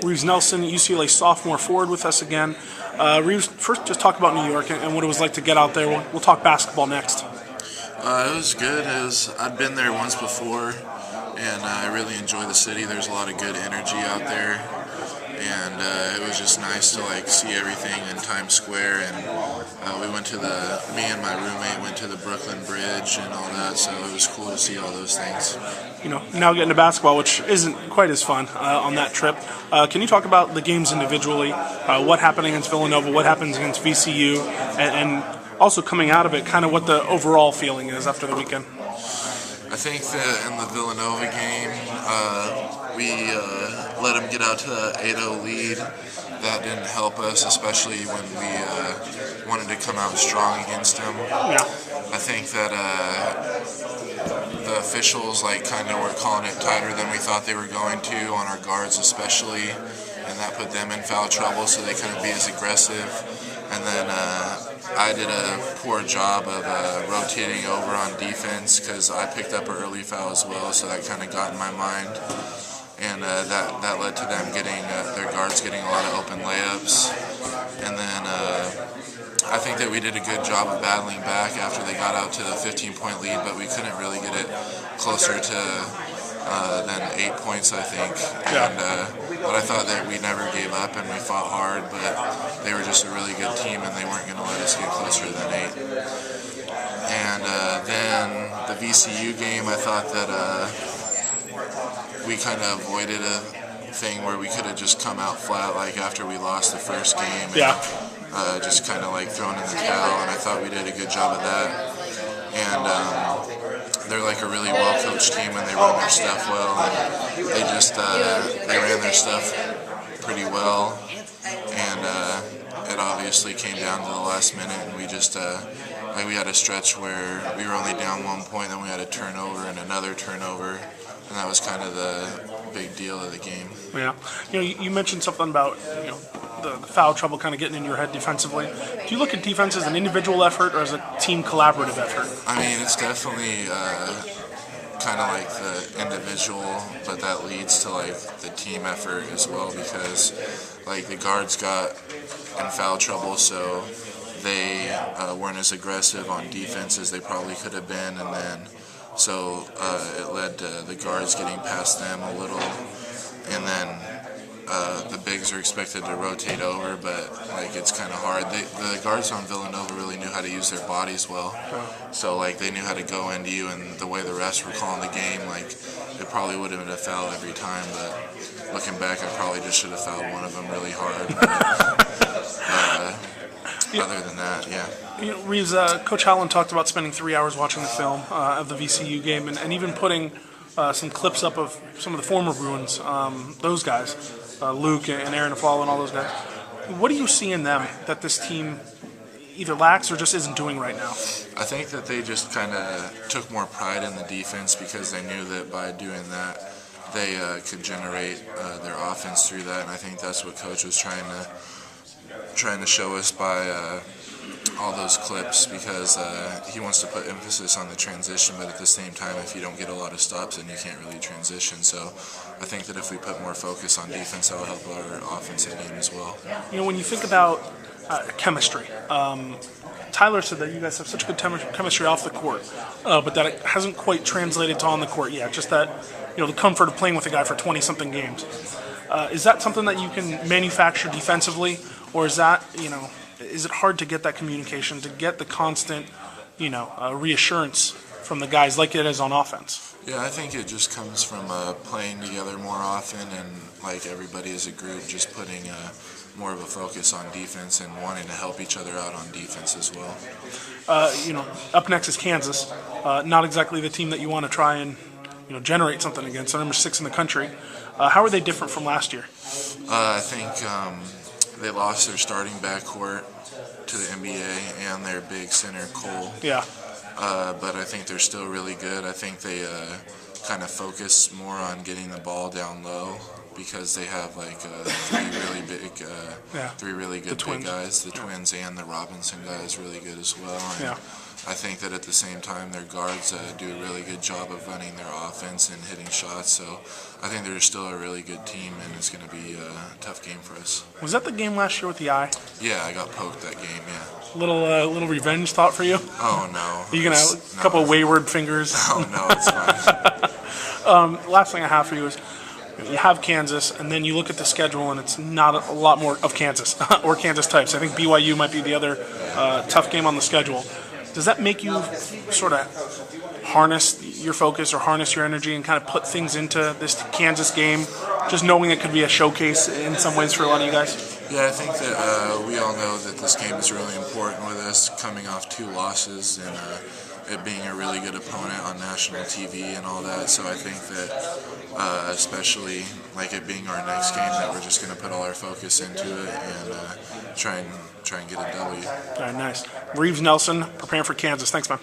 Reeves Nelson, UCLA Sophomore forward with us again. Reeves, first just talk about New York and what it was like to get out there. We'll talk basketball next. It was good. I'd been there once before, and I really enjoy the city. There's a lot of good energy out there, and it was just nice to see everything in Times Square. And we went to me and my roommate went to the Brooklyn Bridge and all that, so it was cool to see all those things. Now getting to basketball, which isn't quite as fun on that trip. Can you talk about the games individually? What happened against Villanova? What happens against VCU? And also coming out of it, kind of what the overall feeling is after the weekend. I think that in the Villanova game, we let them get out to the 8-0 lead. That didn't help us, especially when we wanted to come out strong against them. Yeah. I think that the officials kind of were calling it tighter than we thought they were going to, on our guards especially, and that put them in foul trouble, so they couldn't be as aggressive. And then I did a poor job of rotating over on defense because I picked up an early foul as well, so that kind of got in my mind. And that led to them getting their guards getting a lot of open layups. And then I think that we did a good job of battling back after they got out to the 15-point lead, but we couldn't really get it closer to than 8 points, I think. Yeah. But I thought that we never gave up and we fought hard, but they were just a really good team and they weren't going to let us get closer than 8. And then the VCU game, I thought that we kind of avoided a thing where we could have just come out flat after we lost the first game. And, just kind of thrown in the towel, and I thought we did a good job of that. And they're a really well-coached team, and they run their stuff well. And they just they ran their stuff pretty well, and it obviously came down to the last minute, and we just we had a stretch where we were only down 1 point, then we had a turnover and another turnover, and that was kind of the big deal of the game. Yeah, you mentioned something about the foul trouble kind of getting in your head defensively. Do you look at defense as an individual effort or as a team collaborative effort? I mean, it's definitely kind of the individual, but that leads to the team effort as well, because the guards got in foul trouble, so they weren't as aggressive on defense as they probably could have been, and then so it led to the guards getting past them a little, and then the bigs are expected to rotate over, but it's kind of hard. The guards on Villanova really knew how to use their bodies well, so they knew how to go into you, and the way the refs were calling the game, it probably would have been a foul every time, but looking back, I probably just should have fouled one of them really hard. Other than that, yeah. Reeves, Coach Howland talked about spending 3 hours watching the film of the VCU game, and even putting some clips up of some of the former Bruins, those guys, Luke and Aaron Aflalo and all those guys. What do you see in them that this team either lacks or just isn't doing right now? I think that they just kind of took more pride in the defense because they knew that by doing that, they could generate their offense through that, and I think that's what Coach was trying to show us by all those clips, because he wants to put emphasis on the transition, but at the same time, if you don't get a lot of stops, then you can't really transition. So I think that if we put more focus on defense, that will help our offensive game as well. When you think about chemistry, Tyler said that you guys have such good chemistry off the court, but that it hasn't quite translated to on the court yet. Just that, the comfort of playing with a guy for 20-something games. Is that something that you can manufacture defensively, or is that, is it hard to get that communication, to get the constant, reassurance from the guys like it is on offense? Yeah, I think it just comes from playing together more often, and everybody as a group just putting more of a focus on defense and wanting to help each other out on defense as well. Up next is Kansas. Not exactly the team that you want to try and generate something against. They're number 6 in the country. How are they different from last year? I think they lost their starting backcourt to the NBA and their big center, Cole. Yeah. But I think they're still really good. I think they kind of focus more on getting the ball down low because they have like three really good big guys. The Twins and the Robinson guy is really good as well. And I think that at the same time, their guards do a really good job of running their offense and hitting shots. So I think they're still a really good team, and it's going to be a tough game for us. Was that the game last year with the eye? Yeah, I got poked that game. Yeah. Little revenge thought for you? Oh no. Are you gonna have a couple of wayward fingers? Oh no, it's fine. Last thing I have for you is, you have Kansas, and then you look at the schedule, and it's not a lot more of Kansas or Kansas types. I think BYU might be the other tough game on the schedule. Does that make you sort of harness your focus or harness your energy and kind of put things into this Kansas game, just knowing it could be a showcase in some ways for a lot of you guys? Yeah, I think that we all know that this game is really important with us coming off 2 losses and it being a really good opponent on national TV and all that. So I think that especially like it being our next game, that we're just going to put all our focus into it and try and get a W. All right, nice. Reeves Nelson, preparing for Kansas. Thanks, man.